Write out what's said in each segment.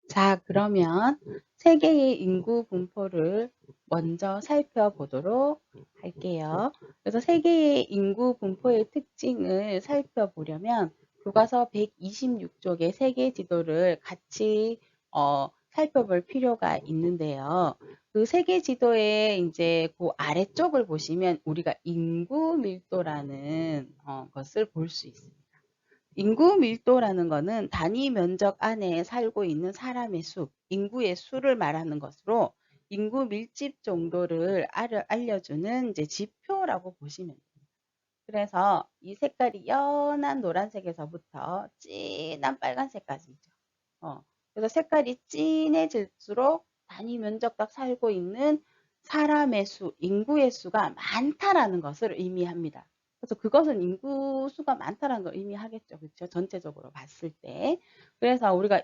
자, 그러면 세계의 인구 분포를 먼저 살펴보도록 할게요. 그래서 세계의 인구 분포의 특징을 살펴보려면 교과서 126쪽의 세계 지도를 같이 살펴볼 필요가 있는데요. 그 세계 지도의 이제 그 아래쪽을 보시면 우리가 인구 밀도라는 것을 볼 수 있습니다. 인구 밀도라는 것은 단위 면적 안에 살고 있는 사람의 수, 인구의 수를 말하는 것으로 인구 밀집 정도를 알려주는 이제 지표라고 보시면 됩니다. 그래서 이 색깔이 연한 노란색에서부터 진한 빨간색까지죠. 그래서 색깔이 진해질수록 단위 면적당 살고 있는 사람의 수, 인구의 수가 많다라는 것을 의미합니다. 그래서 그것은 인구수가 많다라는 걸 의미하겠죠. 그렇죠? 전체적으로 봤을 때. 그래서 우리가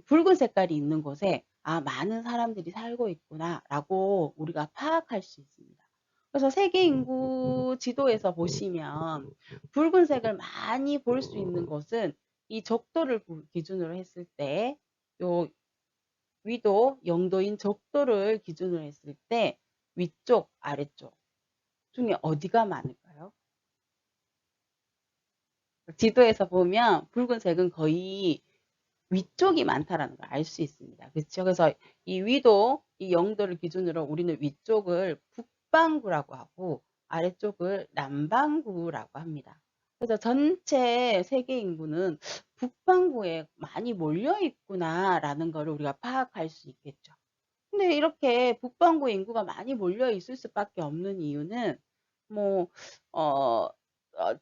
붉은 색깔이 있는 곳에 많은 사람들이 살고 있구나라고 우리가 파악할 수 있습니다. 그래서 세계 인구 지도에서 보시면 붉은색을 많이 볼 수 있는 곳은 이 적도를 기준으로 했을 때, 요 위도 0도인 적도를 기준으로 했을 때 위쪽, 아래쪽 중에 어디가 많을까요? 지도에서 보면 붉은색은 거의 위쪽이 많다라는 걸 알 수 있습니다. 그렇죠? 그래서 이 위도, 이 0도를 기준으로 우리는 위쪽을 북반구라고 하고 아래쪽을 남반구라고 합니다. 그래서 전체 세계 인구는 북반구에 많이 몰려 있구나라는 것을 우리가 파악할 수 있겠죠. 근데 이렇게 북반구 인구가 많이 몰려 있을 수밖에 없는 이유는 뭐 어,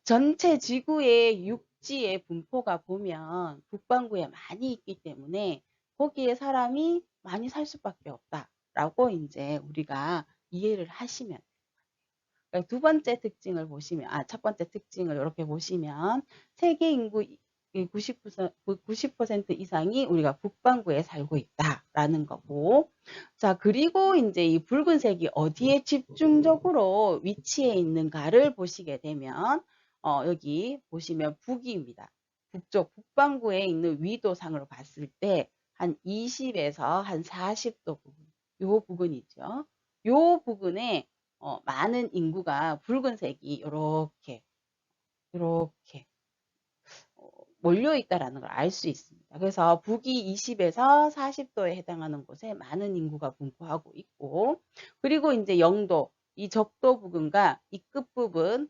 전체 지구의 육지의 분포가 보면 북반구에 많이 있기 때문에 거기에 사람이 많이 살 수밖에 없다라고 이제 우리가 이해를 하시면 그러니까 두 번째 특징을 보시면, 첫 번째 특징을 이렇게 보시면 세계 인구 90% 이상이 우리가 북반구에 살고 있다라는 거고, 자, 그리고 이제 이 붉은색이 어디에 집중적으로 위치해 있는가를 보시게 되면, 여기 보시면 북위입니다. 북쪽, 북반구에 있는 위도상으로 봤을 때 한 20에서 한 40도 부분, 요 부근이죠. 요 부근에 많은 인구가 붉은색이 이렇게 몰려 있다라는 걸 알 수 있습니다. 그래서 북위 20에서 40도에 해당하는 곳에 많은 인구가 분포하고 있고, 그리고 이제 0도, 이 적도 부근과 이 끝부분,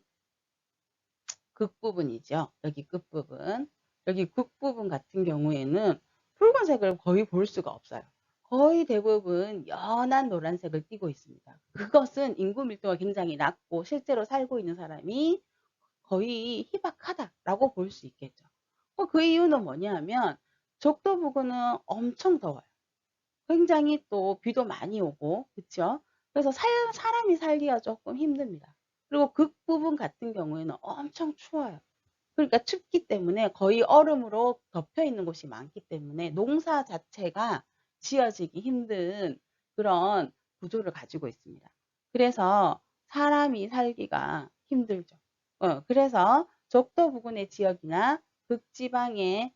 극부분이죠. 여기 끝부분, 여기 극부분 같은 경우에는 붉은색을 거의 볼 수가 없어요. 거의 대부분 연한 노란색을 띠고 있습니다. 그것은 인구 밀도가 굉장히 낮고 실제로 살고 있는 사람이 거의 희박하다라고 볼 수 있겠죠. 그 이유는 뭐냐면 적도 부근은 엄청 더워요. 굉장히 또 비도 많이 오고, 그렇죠? 그래서 사람이 살기가 조금 힘듭니다. 그리고 극부분 같은 경우에는 엄청 추워요. 그러니까 춥기 때문에 거의 얼음으로 덮여 있는 곳이 많기 때문에 농사 자체가 지어지기 힘든 그런 구조를 가지고 있습니다. 그래서 사람이 살기가 힘들죠. 그래서 적도 부근의 지역이나 극지방에는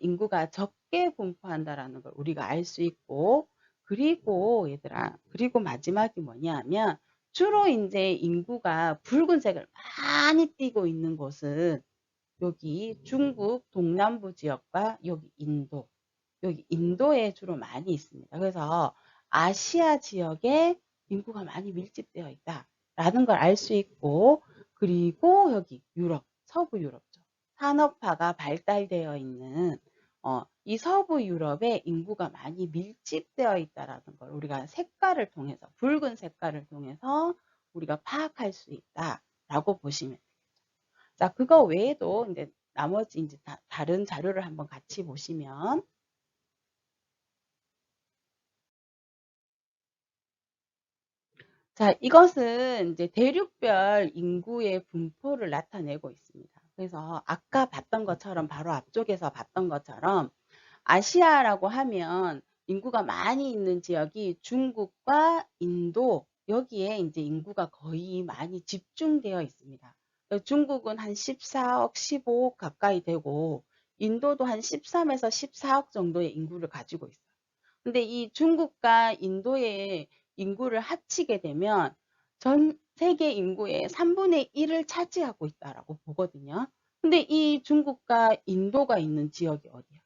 인구가 적게 분포한다라는 걸 우리가 알 수 있고, 그리고 얘들아, 그리고 마지막이 뭐냐면 주로 이제 인구가 붉은색을 많이 띠고 있는 곳은 여기 중국 동남부 지역과 여기 인도에 주로 많이 있습니다. 그래서 아시아 지역에 인구가 많이 밀집되어 있다라는 걸 알 수 있고, 그리고 여기 유럽, 서부 유럽죠. 산업화가 발달되어 있는 이 서부 유럽에 인구가 많이 밀집되어 있다라는 걸 우리가 색깔을 통해서, 붉은 색깔을 통해서 우리가 파악할 수 있다라고 보시면 돼요. 자, 그거 외에도 이제 나머지 이제 다른 자료를 한번 같이 보시면, 자, 이것은 이제 대륙별 인구의 분포를 나타내고 있습니다. 그래서 아까 봤던 것처럼, 바로 앞쪽에서 봤던 것처럼 아시아라고 하면 인구가 많이 있는 지역이 중국과 인도, 여기에 이제 인구가 거의 많이 집중되어 있습니다. 중국은 한 14억, 15억 가까이 되고 인도도 한 13에서 14억 정도의 인구를 가지고 있어요. 근데 이 중국과 인도의 인구를 합치게 되면 전 세계 인구의 3분의 1을 차지하고 있다라고 보거든요. 근데 이 중국과 인도가 있는 지역이 어디야?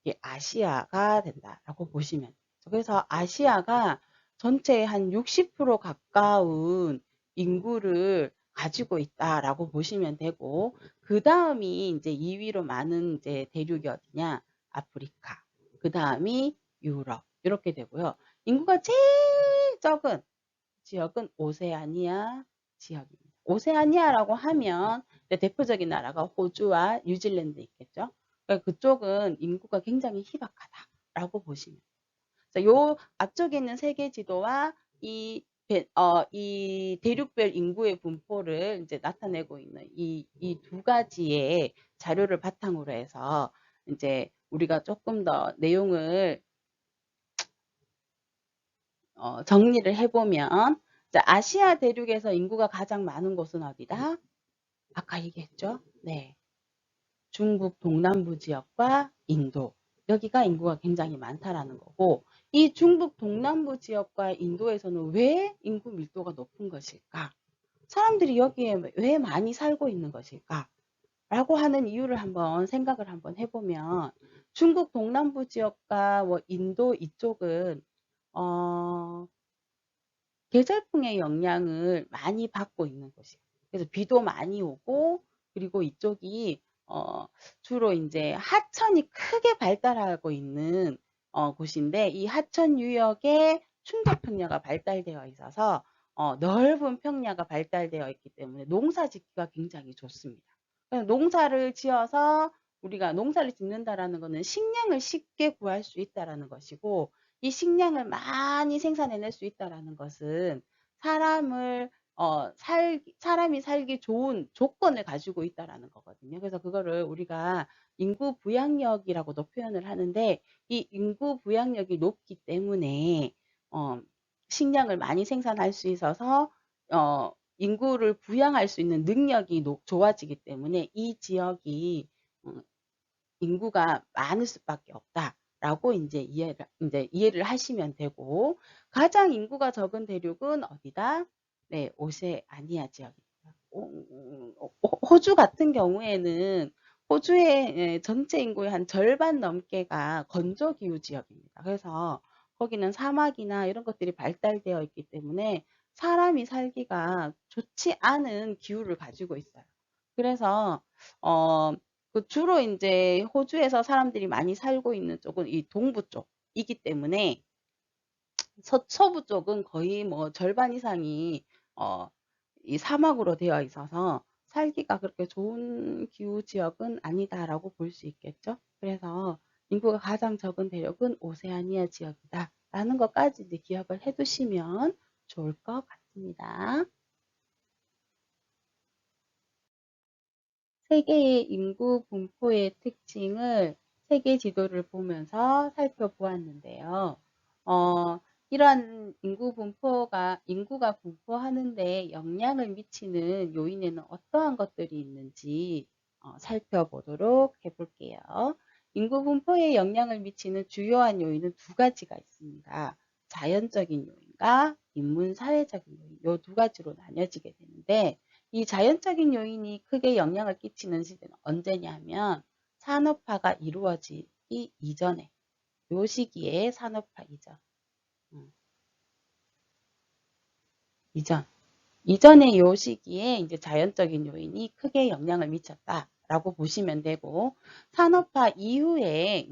이게 아시아가 된다라고 보시면 되죠. 그래서 아시아가 전체의 한 60% 가까운 인구를 가지고 있다라고 보시면 되고, 그 다음이 이제 2위로 많은 이제 대륙이 어디냐? 아프리카. 그 다음이 유럽. 이렇게 되고요. 인구가 제일 적은 지역은 오세아니아 지역입니다. 오세아니아라고 하면 대표적인 나라가 호주와 뉴질랜드 있겠죠. 그러니까 그쪽은 인구가 굉장히 희박하다라고 보시면. 요 앞쪽에 있는 세계 지도와 이 대륙별 인구의 분포를 이제 나타내고 있는 이 두 가지의 자료를 바탕으로 해서 이제 우리가 조금 더 내용을 정리를 해보면, 아시아 대륙에서 인구가 가장 많은 곳은 어디다? 아까 얘기했죠? 네. 중국 동남부 지역과 인도. 여기가 인구가 굉장히 많다라는 거고, 이 중국 동남부 지역과 인도에서는 왜 인구 밀도가 높은 것일까? 사람들이 여기에 왜 많이 살고 있는 것일까? 라고 하는 이유를 생각을 한번 해보면, 중국 동남부 지역과 뭐 인도 이쪽은 계절풍의 영향을 많이 받고 있는 곳이에요. 그래서 비도 많이 오고, 그리고 이쪽이 주로 이제 하천이 크게 발달하고 있는 곳인데, 이 하천 유역에 충격 평야가 발달되어 있어서 넓은 평야가 발달되어 있기 때문에 농사 짓기가 굉장히 좋습니다. 농사를 지어서 우리가 농사를 짓는다라는 것은 식량을 쉽게 구할 수 있다라는 것이고, 이 식량을 많이 생산해낼 수 있다라는 것은 사람을 사람이 살기 좋은 조건을 가지고 있다라는 거거든요. 그래서 그거를 우리가 인구 부양력이라고도 표현을 하는데, 이 인구 부양력이 높기 때문에 식량을 많이 생산할 수 있어서 인구를 부양할 수 있는 능력이 좋아지기 때문에 이 지역이 인구가 많을 수밖에 없다라고 이제 이해를 하시면 되고, 가장 인구가 적은 대륙은 어디다? 네, 오세아니아 지역입니다. 호주 같은 경우에는 호주의 전체 인구의 한 절반 넘게가 건조기후 지역입니다. 그래서 거기는 사막이나 이런 것들이 발달되어 있기 때문에 사람이 살기가 좋지 않은 기후를 가지고 있어요. 그래서 주로 이제 호주에서 사람들이 많이 살고 있는 쪽은 이 동부 쪽이기 때문에 서부 쪽은 거의 뭐 절반 이상이 이 사막으로 되어 있어서 살기가 그렇게 좋은 기후 지역은 아니다라고 볼 수 있겠죠. 그래서 인구가 가장 적은 대륙은 오세아니아 지역이다라는 것까지 이제 기억을 해두시면 좋을 것 같습니다. 세계의 인구 분포의 특징을 세계 지도를 보면서 살펴보았는데요. 이러한 인구가 분포하는데 영향을 미치는 요인에는 어떠한 것들이 있는지 살펴보도록 해볼게요. 인구 분포에 영향을 미치는 주요한 요인은 두 가지가 있습니다. 자연적인 요인과 인문 사회적인 요인, 이 두 가지로 나뉘어지게 되는데, 이 자연적인 요인이 크게 영향을 끼치는 시대는 언제냐 하면 산업화가 이루어지기 이전에, 요 시기에 산업화 이전의 요 시기에 이제 자연적인 요인이 크게 영향을 미쳤다라고 보시면 되고, 산업화 이후에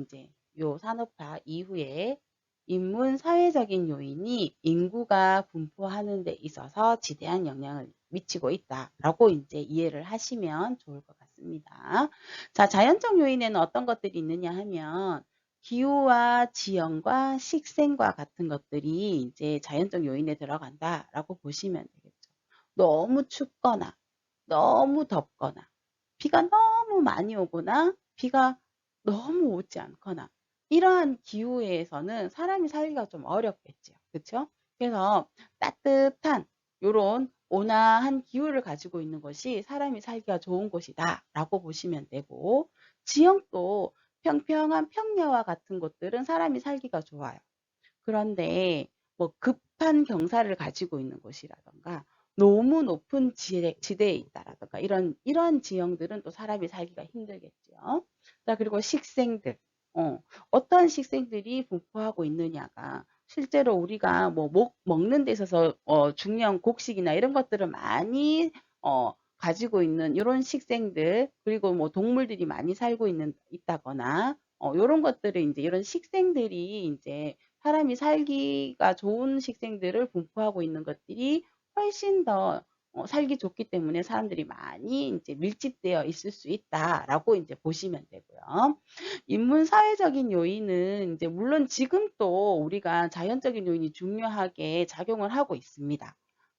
요 산업화 이후에 인문 사회적인 요인이 인구가 분포하는 데 있어서 지대한 영향을 미치고 있다라고 이제 이해를 하시면 좋을 것 같습니다. 자, 자연적 요인에는 어떤 것들이 있느냐 하면 기후와 지형과 식생과 같은 것들이 이제 자연적 요인에 들어간다라고 보시면 되겠죠. 너무 춥거나 너무 덥거나 비가 너무 많이 오거나 비가 너무 오지 않거나 이러한 기후에서는 사람이 살기가 좀 어렵겠죠. 그렇죠? 그래서 따뜻한 요런 온화한 기후를 가지고 있는 곳이 사람이 살기가 좋은 곳이다라고 보시면 되고, 지형도 평평한 평야와 같은 곳들은 사람이 살기가 좋아요. 그런데 뭐 급한 경사를 가지고 있는 곳이라든가 너무 높은 지대에 있다라든가 이런 지형들은 또 사람이 살기가 힘들겠죠. 자, 그리고 식생들. 어떠한 식생들이 분포하고 있느냐가 실제로 우리가 뭐 먹는 데 있어서 중요한 곡식이나 이런 것들을 많이 가지고 있는 이런 식생들, 그리고 뭐 동물들이 많이 살고 있다거나 이런 것들을 이제 이런 식생들이 이제 사람이 살기가 좋은 식생들을 분포하고 있는 것들이 훨씬 더 살기 좋기 때문에 사람들이 많이 이제 밀집되어 있을 수 있다라고 이제 보시면 되고요. 인문 사회적인 요인은 이제 물론 지금 또 우리가 자연적인 요인이 중요하게 작용을 하고 있습니다.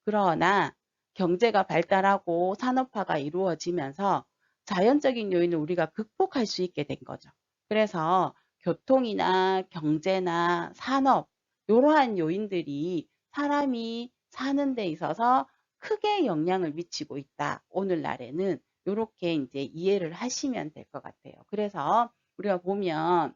그러나 경제가 발달하고 산업화가 이루어지면서 자연적인 요인을 우리가 극복할 수 있게 된 거죠. 그래서 교통이나 경제나 산업 이러한 요인들이 사람이 사는 데 있어서 크게 영향을 미치고 있다. 오늘날에는 이렇게 이제 이해를 하시면 될 것 같아요. 그래서 우리가 보면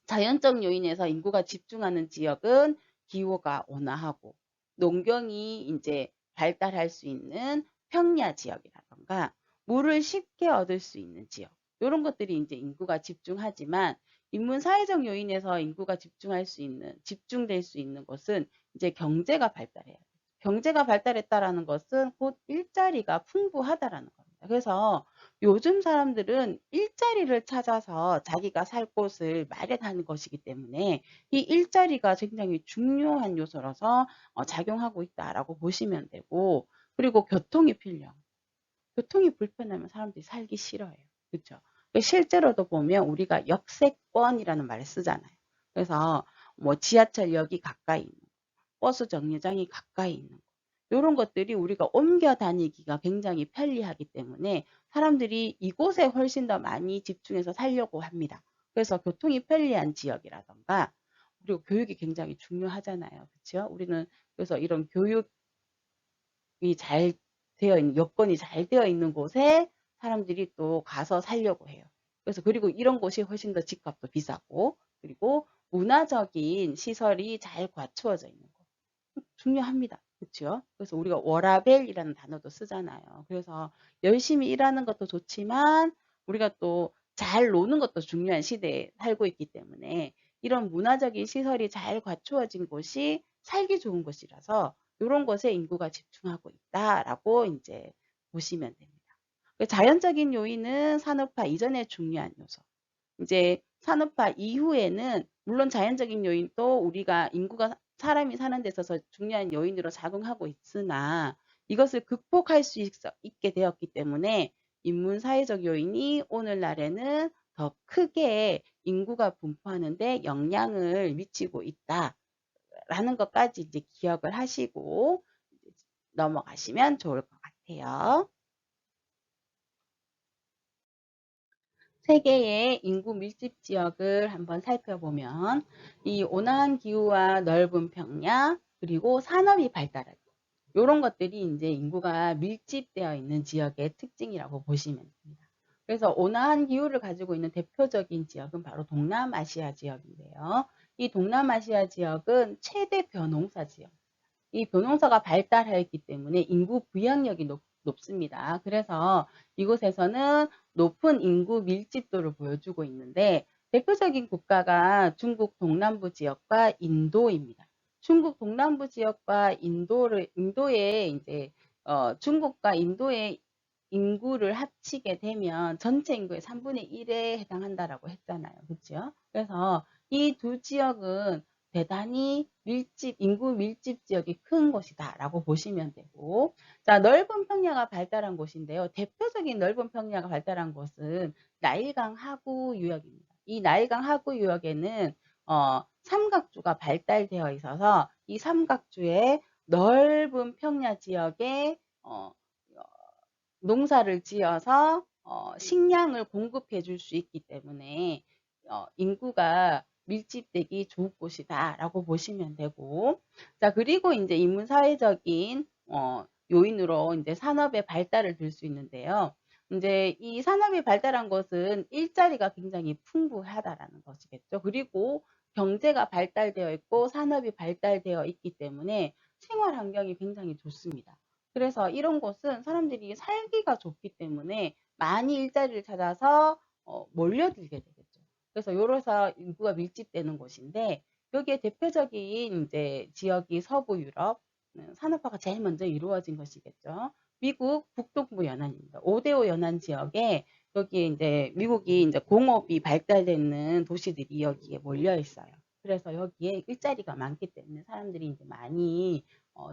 자연적 요인에서 인구가 집중하는 지역은 기후가 온화하고 농경이 이제 발달할 수 있는 평야 지역이라던가 물을 쉽게 얻을 수 있는 지역 이런 것들이 이제 인구가 집중하지만 인문 사회적 요인에서 인구가 집중될 수 있는 곳은 이제 경제가 발달해요. 경제가 발달했다라는 것은 곧 일자리가 풍부하다라는 겁니다. 그래서 요즘 사람들은 일자리를 찾아서 자기가 살 곳을 마련하는 것이기 때문에 이 일자리가 굉장히 중요한 요소라서 작용하고 있다라고 보시면 되고, 그리고 교통이 필요합니다. 교통이 불편하면 사람들이 살기 싫어해요. 그렇죠? 실제로도 보면 우리가 역세권이라는 말을 쓰잖아요. 그래서 뭐 지하철역이 가까이 있는 거, 버스 정류장이 가까이 있는 거, 이런 것들이 우리가 옮겨 다니기가 굉장히 편리하기 때문에 사람들이 이곳에 훨씬 더 많이 집중해서 살려고 합니다. 그래서 교통이 편리한 지역이라던가, 그리고 교육이 굉장히 중요하잖아요. 그렇죠? 우리는 그래서 이런 교육이 잘 되어 있는, 여건이 잘 되어 있는 곳에 사람들이 또 가서 살려고 해요. 그래서 그리고 이런 곳이 훨씬 더 집값도 비싸고, 그리고 문화적인 시설이 잘 갖추어져 있는 곳. 중요합니다. 그렇죠? 그래서 우리가 워라밸이라는 단어도 쓰잖아요. 그래서 열심히 일하는 것도 좋지만 우리가 또 잘 노는 것도 중요한 시대에 살고 있기 때문에 이런 문화적인 시설이 잘 갖추어진 곳이 살기 좋은 곳이라서 이런 곳에 인구가 집중하고 있다라고 이제 보시면 됩니다. 자연적인 요인은 산업화 이전에 중요한 요소. 이제 산업화 이후에는 물론 자연적인 요인도 우리가 인구가 사람이 사는 데 있어서 중요한 요인으로 작용하고 있으나 이것을 극복할 수 있게 되었기 때문에 인문 사회적 요인이 오늘날에는 더 크게 인구가 분포하는 데 영향을 미치고 있다라는 것까지 이제 기억을 하시고 넘어가시면 좋을 것 같아요. 세계의 인구 밀집 지역을 한번 살펴보면 이 온화한 기후와 넓은 평야 그리고 산업이 발달하고 이런 것들이 이제 인구가 밀집되어 있는 지역의 특징이라고 보시면 됩니다. 그래서 온화한 기후를 가지고 있는 대표적인 지역은 바로 동남아시아 지역인데요. 이 동남아시아 지역은 최대 벼농사 지역. 이 벼농사가 발달하였기 때문에 인구 부양력이 높습니다. 그래서 이곳에서는 높은 인구 밀집도를 보여주고 있는데 대표적인 국가가 중국 동남부 지역과 인도입니다. 중국 동남부 지역과 인도의 이제 중국과 인도의 인구를 합치게 되면 전체 인구의 3분의 1에 해당한다라고 했잖아요. 그렇죠? 그래서 이 두 지역은 대단히 인구 밀집 지역이 큰 곳이다라고 보시면 되고, 자, 넓은 평야가 발달한 곳인데요. 대표적인 넓은 평야가 발달한 곳은 나일강 하구 유역입니다. 이 나일강 하구 유역에는 삼각주가 발달되어 있어서 이 삼각주의 넓은 평야 지역에 농사를 지어서 식량을 공급해 줄 수 있기 때문에 인구가 밀집되기 좋은 곳이다라고 보시면 되고, 자, 그리고 이제 인문사회적인 요인으로 이제 산업의 발달을 들 수 있는데요. 이제 이 산업이 발달한 것은 일자리가 굉장히 풍부하다라는 것이겠죠. 그리고 경제가 발달되어 있고 산업이 발달되어 있기 때문에 생활 환경이 굉장히 좋습니다. 그래서 이런 곳은 사람들이 살기가 좋기 때문에 많이 일자리를 찾아서 몰려들게 되겠죠. 그래서 요래서 인구가 밀집되는 곳인데 여기에 대표적인 이제 지역이 서부 유럽 산업화가 제일 먼저 이루어진 것이겠죠. 미국 북동부 연안입니다. 5대5 연안 지역에 여기에 이제 미국이 이제 공업이 발달되는 도시들이 여기에 몰려 있어요. 그래서 여기에 일자리가 많기 때문에 사람들이 이제 많이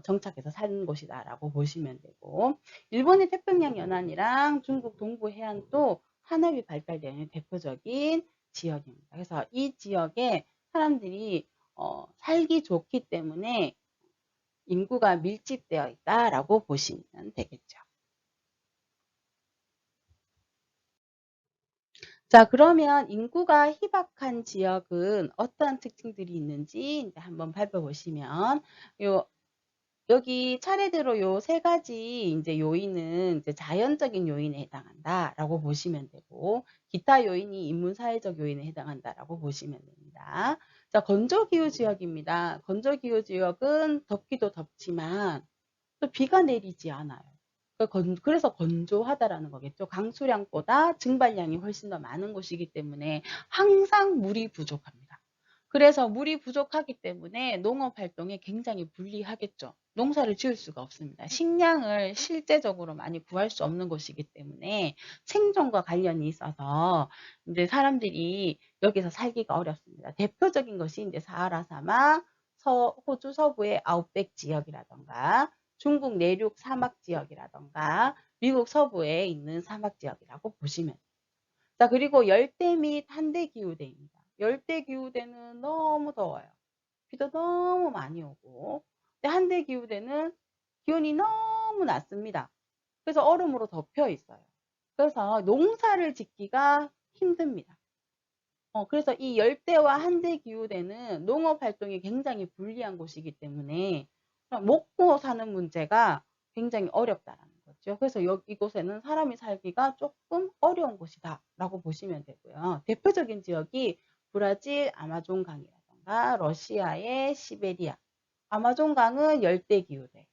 정착해서 사는 곳이다라고 보시면 되고, 일본의 태평양 연안이랑 중국 동부 해안도 산업이 발달되는 대표적인 지역입니다. 그래서 이 지역에 사람들이 살기 좋기 때문에 인구가 밀집되어 있다라고 보시면 되겠죠. 자, 그러면 인구가 희박한 지역은 어떠한 특징들이 있는지 이제 한번 살펴보시면, 요 여기 차례대로 요 세 가지 이제 요인은 이제 자연적인 요인에 해당한다라고 보시면 되고, 기타 요인이 인문사회적 요인에 해당한다라고 보시면 됩니다. 자, 건조기후 지역입니다. 건조기후 지역은 덥기도 덥지만 또 비가 내리지 않아요. 그래서 건조하다라는 거겠죠. 강수량보다 증발량이 훨씬 더 많은 곳이기 때문에 항상 물이 부족합니다. 그래서 물이 부족하기 때문에 농업 활동에 굉장히 불리하겠죠. 농사를 지을 수가 없습니다. 식량을 실제적으로 많이 구할 수 없는 곳이기 때문에 생존과 관련이 있어서 이제 사람들이 여기서 살기가 어렵습니다. 대표적인 것이 이제 사하라 사막, 호주 서부의 아웃백 지역이라던가 중국 내륙 사막 지역이라던가 미국 서부에 있는 사막 지역이라고 보시면 돼요. 자, 그리고 열대 및 한대 기후대입니다. 열대 기후대는 너무 더워요. 비도 너무 많이 오고, 근데 한대 기후대는 기온이 너무 낮습니다. 그래서 얼음으로 덮여 있어요. 그래서 농사를 짓기가 힘듭니다. 그래서 이 열대와 한대 기후대는 농업 활동이 굉장히 불리한 곳이기 때문에 먹고 사는 문제가 굉장히 어렵다라는 거죠. 그래서 이곳에는 사람이 살기가 조금 어려운 곳이다라고 보시면 되고요. 대표적인 지역이 브라질 아마존강이라던가 러시아의 시베리아. 아마존강은 열대 기후대.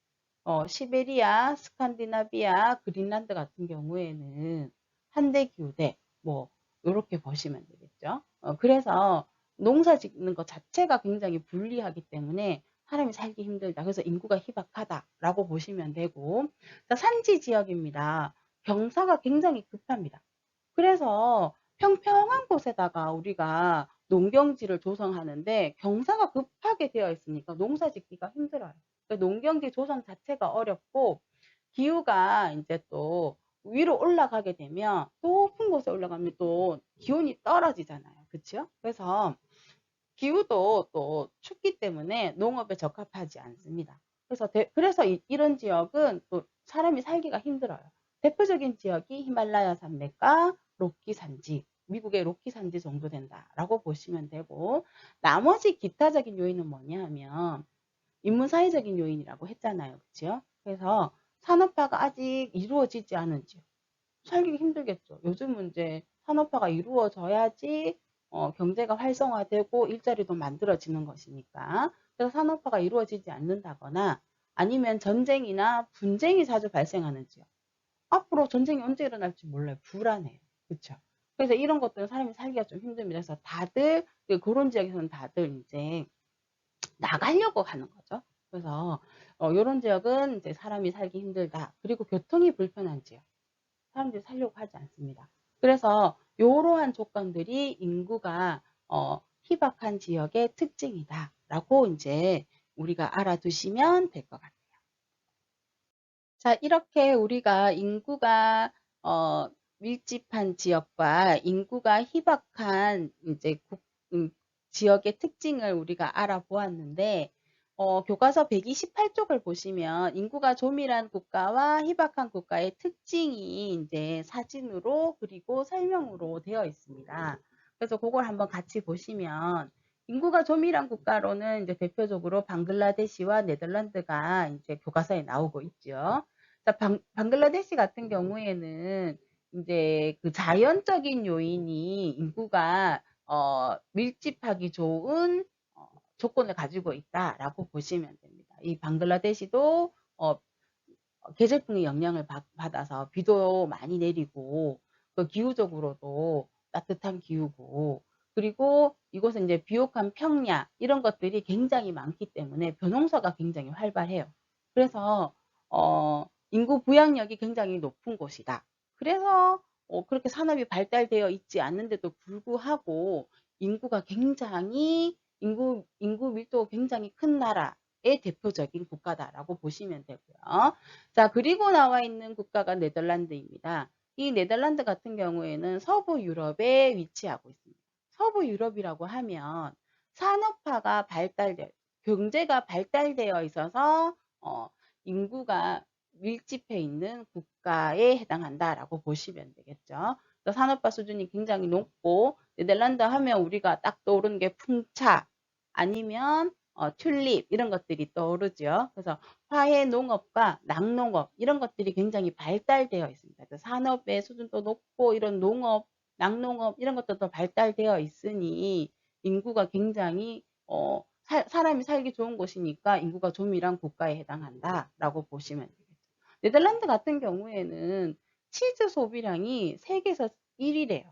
시베리아, 스칸디나비아, 그린란드 같은 경우에는 한대 기후대. 뭐 요렇게 보시면 되겠죠. 그래서 농사 짓는 것 자체가 굉장히 불리하기 때문에 사람이 살기 힘들다. 그래서 인구가 희박하다라고 보시면 되고, 자, 산지 지역입니다. 경사가 굉장히 급합니다. 그래서 평평한 곳에다가 우리가 농경지를 조성하는데 경사가 급하게 되어 있으니까 농사 짓기가 힘들어요. 그러니까 농경지 조성 자체가 어렵고 기후가 이제 또 위로 올라가게 되면 높은 곳에 올라가면 또 기온이 떨어지잖아요. 그렇죠? 그래서 기후도 또 춥기 때문에 농업에 적합하지 않습니다. 그래서 이런 지역은 또 사람이 살기가 힘들어요. 대표적인 지역이 히말라야 산맥과 로키 산지, 미국의 로키 산지 정도 된다라고 보시면 되고, 나머지 기타적인 요인은 뭐냐 하면 인문사회적인 요인이라고 했잖아요. 그렇죠? 그래서 산업화가 아직 이루어지지 않은 지역. 살기 힘들겠죠. 요즘은 이제 산업화가 이루어져야지 경제가 활성화되고 일자리도 만들어지는 것이니까. 그래서 산업화가 이루어지지 않는다거나 아니면 전쟁이나 분쟁이 자주 발생하는 지역. 앞으로 전쟁이 언제 일어날지 몰라요. 불안해요. 그렇죠? 그래서 이런 것들은 사람이 살기가 좀 힘듭니다. 그래서 다들 그런 지역에서는 다들 이제 나가려고 하는 거죠. 그래서 이런 지역은 이제 사람이 살기 힘들다. 그리고 교통이 불편한 지역. 사람들이 살려고 하지 않습니다. 그래서 이러한 조건들이 인구가 희박한 지역의 특징이다라고 이제 우리가 알아두시면 될 것 같아요. 자, 이렇게 우리가 인구가 밀집한 지역과 인구가 희박한 이제 지역의 특징을 우리가 알아보았는데 교과서 128쪽을 보시면 인구가 조밀한 국가와 희박한 국가의 특징이 이제 사진으로 그리고 설명으로 되어 있습니다. 그래서 그걸 한번 같이 보시면 인구가 조밀한 국가로는 이제 대표적으로 방글라데시와 네덜란드가 이제 교과서에 나오고 있죠. 자, 방글라데시 같은 경우에는 이제 그 자연적인 요인이 인구가 밀집하기 좋은 조건을 가지고 있다라고 보시면 됩니다. 이 방글라데시도 계절풍의 영향을 받아서 비도 많이 내리고 또 기후적으로도 따뜻한 기후고, 그리고 이곳은 이제 비옥한 평야 이런 것들이 굉장히 많기 때문에 벼농사가 굉장히 활발해요. 그래서 인구 부양력이 굉장히 높은 곳이다. 그래서 그렇게 산업이 발달되어 있지 않는데도 불구하고 인구가 굉장히 인구 밀도가 굉장히 큰 나라의 대표적인 국가다라고 보시면 되고요. 자, 그리고 나와 있는 국가가 네덜란드입니다. 이 네덜란드 같은 경우에는 서부 유럽에 위치하고 있습니다. 서부 유럽이라고 하면 산업화가 경제가 발달되어 있어서 인구가 밀집해 있는 국가에 해당한다라고 보시면 되겠죠. 산업화 수준이 굉장히 높고, 네덜란드 하면 우리가 딱 떠오르는 게 풍차 아니면 튤립 이런 것들이 떠오르죠. 그래서 화훼 농업과 낙농업 이런 것들이 굉장히 발달되어 있습니다. 산업의 수준도 높고 이런 농업, 낙농업 이런 것들도 발달되어 있으니 인구가 굉장히 사람이 살기 좋은 곳이니까 인구가 조밀한 국가에 해당한다라고 보시면 되겠죠. 네덜란드 같은 경우에는 치즈 소비량이 세계에서 1위래요.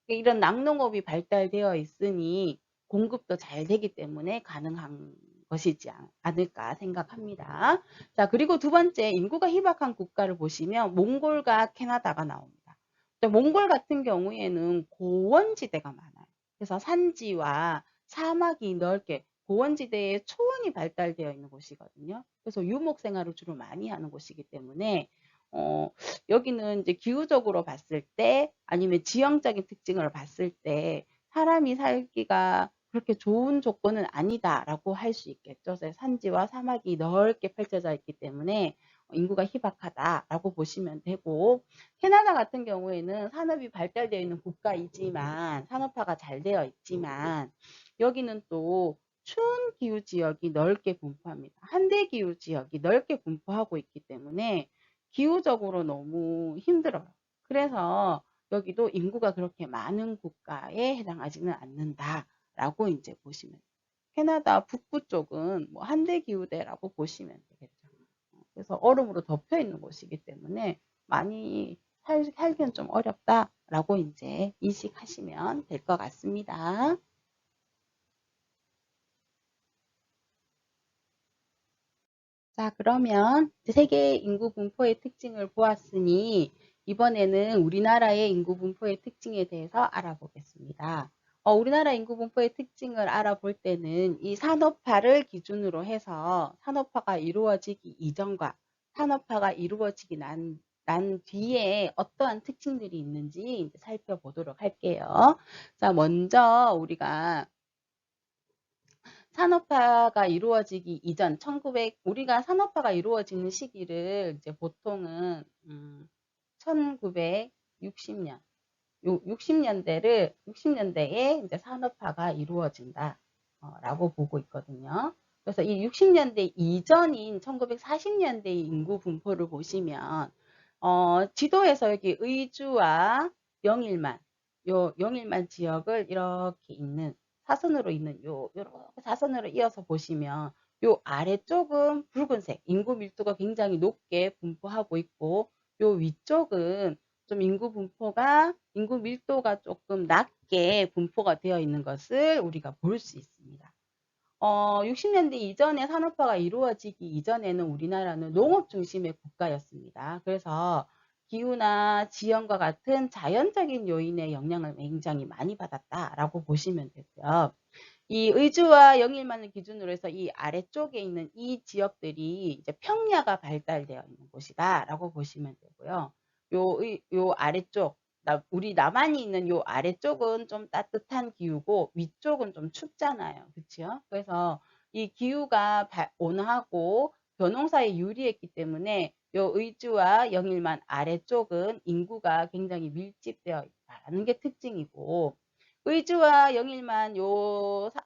이런 낙농업이 발달되어 있으니 공급도 잘 되기 때문에 가능한 것이지 않을까 생각합니다. 자, 그리고 두 번째, 인구가 희박한 국가를 보시면 몽골과 캐나다가 나옵니다. 몽골 같은 경우에는 고원지대가 많아요. 그래서 산지와 사막이 넓게 고원지대에 초원이 발달되어 있는 곳이거든요. 그래서 유목 생활을 주로 많이 하는 곳이기 때문에 여기는 이제 기후적으로 봤을 때 아니면 지형적인 특징을 봤을 때 사람이 살기가 그렇게 좋은 조건은 아니다라고 할 수 있겠죠. 산지와 사막이 넓게 펼쳐져 있기 때문에 인구가 희박하다라고 보시면 되고, 캐나다 같은 경우에는 산업이 발달되어 있는 국가이지만 산업화가 잘 되어 있지만 여기는 또 추운 기후 지역이 넓게 분포합니다. 한대 기후 지역이 넓게 분포하고 있기 때문에 기후적으로 너무 힘들어요. 그래서 여기도 인구가 그렇게 많은 국가에 해당하지는 않는다라고 이제 보시면 돼요. 캐나다 북부 쪽은 뭐 한대 기후대라고 보시면 되겠죠. 그래서 얼음으로 덮여 있는 곳이기 때문에 많이 살기는 좀 어렵다라고 이제 인식하시면 될 것 같습니다. 자, 그러면 세계 인구 분포의 특징을 보았으니 이번에는 우리나라의 인구 분포의 특징에 대해서 알아보겠습니다. 우리나라 인구 분포의 특징을 알아볼 때는 이 산업화를 기준으로 해서 산업화가 이루어지기 이전과 산업화가 이루어지기 난 뒤에 어떠한 특징들이 있는지 살펴보도록 할게요. 자, 먼저 우리가 산업화가 이루어지기 이전, 우리가 산업화가 이루어지는 시기를 이제 보통은 1960년, 60년대에 이제 산업화가 이루어진다, 라고 보고 있거든요. 그래서 이 60년대 이전인 1940년대 인구 분포를 보시면, 지도에서 여기 의주와 영일만, 요 영일만 지역을 이렇게 있는 사선으로 있는 요렇게 사선으로 이어서 보시면 요 아래쪽은 붉은색 인구 밀도가 굉장히 높게 분포하고 있고, 요 위쪽은 좀 인구 밀도가 조금 낮게 분포가 되어 있는 것을 우리가 볼 수 있습니다. 60년대 이전에 산업화가 이루어지기 이전에는 우리나라는 농업 중심의 국가였습니다. 그래서 기후나 지형과 같은 자연적인 요인의 영향을 굉장히 많이 받았다라고 보시면 되고요. 이 의주와 영일만을 기준으로 해서 이 아래쪽에 있는 이 지역들이 이제 평야가 발달되어 있는 곳이다라고 보시면 되고요. 요 아래쪽, 우리 남한이 있는 요 아래쪽은 좀 따뜻한 기후고 위쪽은 좀 춥잖아요. 그렇죠? 그래서 이 기후가 온화하고 벼농사에 유리했기 때문에 요 의주와 영일만 아래쪽은 인구가 굉장히 밀집되어 있다는 게 특징이고, 의주와 영일만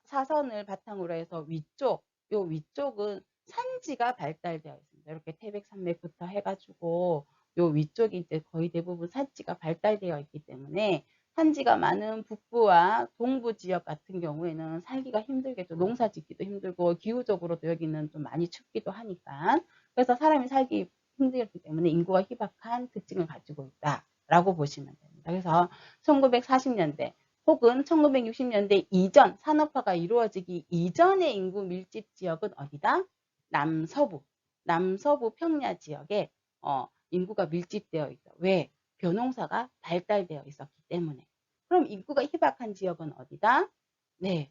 사선을 바탕으로 해서 요 위쪽은 산지가 발달되어 있습니다. 있습니다. 이렇게 태백산맥부터 해가지고 요 위쪽이 이제 거의 대부분 산지가 발달되어 있기 때문에 산지가 많은 북부와 동부 지역 같은 경우에는 살기가 힘들겠죠. 농사 짓기도 힘들고 기후적으로도 여기는 좀 많이 춥기도 하니까. 그래서 사람이 살기 힘들기 때문에 인구가 희박한 특징을 가지고 있다라고 보시면 됩니다. 그래서 1940년대 혹은 1960년대 이전 산업화가 이루어지기 이전의 인구 밀집 지역은 어디다? 남서부, 남서부 평야 지역에 인구가 밀집되어 있다. 왜? 벼농사가 발달되어 있었기 때문에. 그럼 인구가 희박한 지역은 어디다? 네,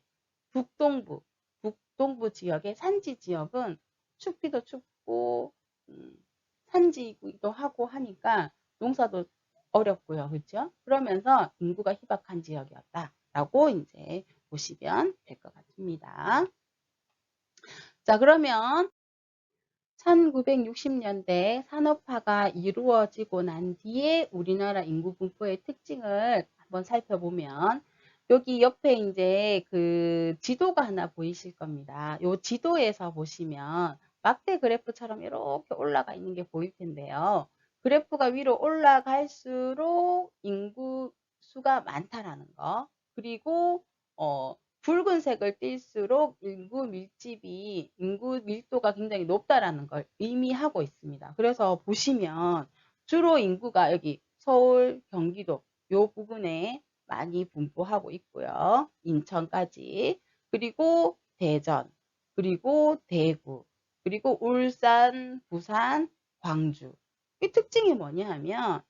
북동부, 북동부 지역의 산지 지역은 춥기도 춥고 산지이기도 하고 하니까 농사도 어렵고요. 그렇죠? 그러면서 인구가 희박한 지역이었다라고 이제 보시면 될 것 같습니다. 자, 그러면 1960년대 산업화가 이루어지고 난 뒤에 우리나라 인구 분포의 특징을 한번 살펴보면 여기 옆에 이제 그 지도가 하나 보이실 겁니다. 이 지도에서 보시면 막대 그래프처럼 이렇게 올라가 있는 게 보일 텐데요. 그래프가 위로 올라갈수록 인구 수가 많다라는 거. 그리고 붉은색을 띨수록 인구 밀도가 굉장히 높다라는 걸 의미하고 있습니다. 그래서 보시면 주로 인구가 여기 서울, 경기도 요 부분에 많이 분포하고 있고요. 인천까지. 그리고 대전, 그리고 대구, 그리고 울산, 부산, 광주. 이 특징이 뭐냐 하면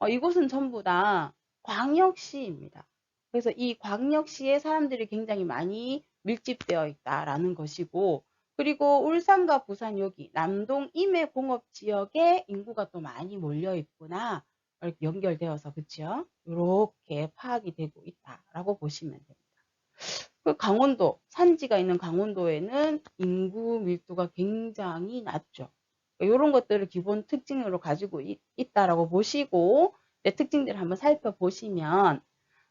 이곳은 전부 다 광역시입니다. 그래서 이 광역시에 사람들이 굉장히 많이 밀집되어 있다라는 것이고, 그리고 울산과 부산 여기 남동 임해공업지역에 인구가 또 많이 몰려 있구나 이렇게 연결되어서 그렇죠? 이렇게 파악이 되고 있다라고 보시면 됩니다. 그 강원도 산지가 있는 강원도에는 인구 밀도가 굉장히 낮죠. 이런 것들을 기본 특징으로 가지고 있다라고 보시고 특징들을 한번 살펴보시면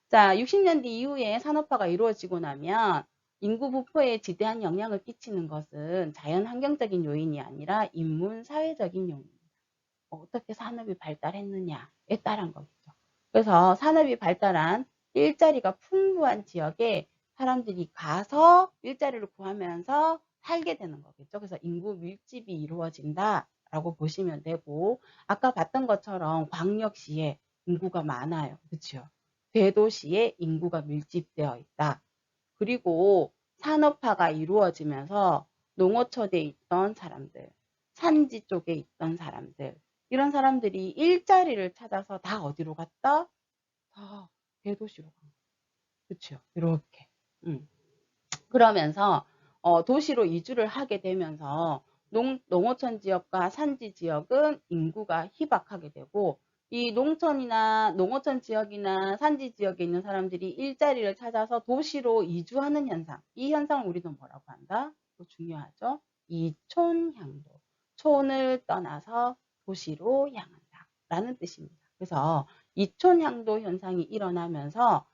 자, 60년대 이후에 산업화가 이루어지고 나면 인구 부포에 지대한 영향을 끼치는 것은 자연 환경적인 요인이 아니라 인문 사회적인 요인입니다. 어떻게 산업이 발달했느냐에 따른 거겠죠. 그래서 산업이 발달한 일자리가 풍부한 지역에 사람들이 가서 일자리를 구하면서 살게 되는 거겠죠. 그래서 인구 밀집이 이루어진다라고 보시면 되고 아까 봤던 것처럼 광역시에 인구가 많아요. 그렇죠? 대도시에 인구가 밀집되어 있다. 그리고 산업화가 이루어지면서 농어촌에 있던 사람들, 산지 쪽에 있던 사람들, 이런 사람들이 일자리를 찾아서 다 어디로 갔다? 다 대도시로 간 그렇죠? 이렇게. 그러면서 도시로 이주를 하게 되면서 농어촌 지역과 산지 지역은 인구가 희박하게 되고 이 농어촌 지역이나 산지 지역에 있는 사람들이 일자리를 찾아서 도시로 이주하는 현상. 이 현상을 우리는 뭐라고 한다? 또 중요하죠. 이촌향도. 촌을 떠나서 도시로 향한다. 라는 뜻입니다. 그래서 이촌향도 현상이 일어나면서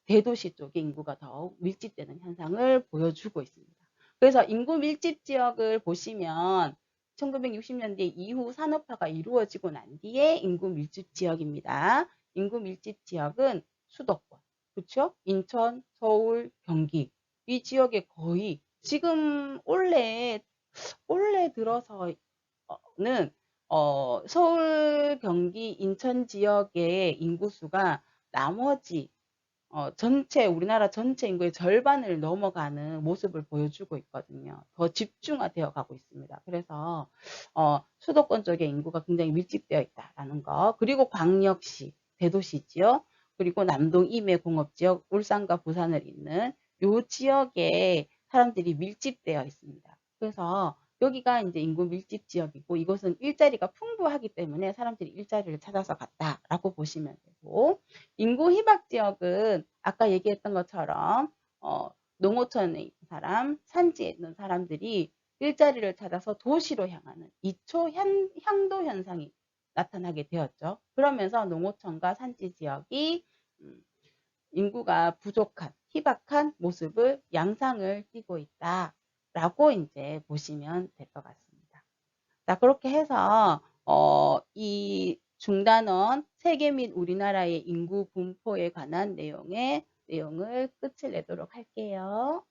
대도시 쪽의 인구가 더욱 밀집되는 현상을 보여주고 있습니다. 그래서 인구 밀집 지역을 보시면 1960년대 이후 산업화가 이루어지고 난 뒤에 인구 밀집 지역입니다. 인구 밀집 지역은 수도권, 그렇죠? 인천, 서울, 경기 이 지역에 거의 지금 올해 들어서는 서울, 경기, 인천 지역의 인구수가 나머지 전체 우리나라 전체 인구의 절반을 넘어가는 모습을 보여주고 있거든요. 더 집중화되어 가고 있습니다. 그래서 수도권 쪽에 인구가 굉장히 밀집되어 있다라는 거. 그리고 광역시, 대도시지요. 그리고 남동 임해공업지역, 울산과 부산을 잇는 요 지역에 사람들이 밀집되어 있습니다. 그래서 여기가 이제 인구 밀집 지역이고 이곳은 일자리가 풍부하기 때문에 사람들이 일자리를 찾아서 갔다라고 보시면 되고 인구 희박 지역은 아까 얘기했던 것처럼 농어촌에 있는 사람, 산지에 있는 사람들이 일자리를 찾아서 도시로 향하는 이초향도 현상이 나타나게 되었죠. 그러면서 농어촌과 산지 지역이 인구가 부족한, 희박한 모습을 양상을 띠고 있다라고 이제 보시면 될 것 같습니다. 자, 그렇게 해서 이 중단원 세계 및 우리나라의 인구 분포에 관한 내용을 끝을 내도록 할게요.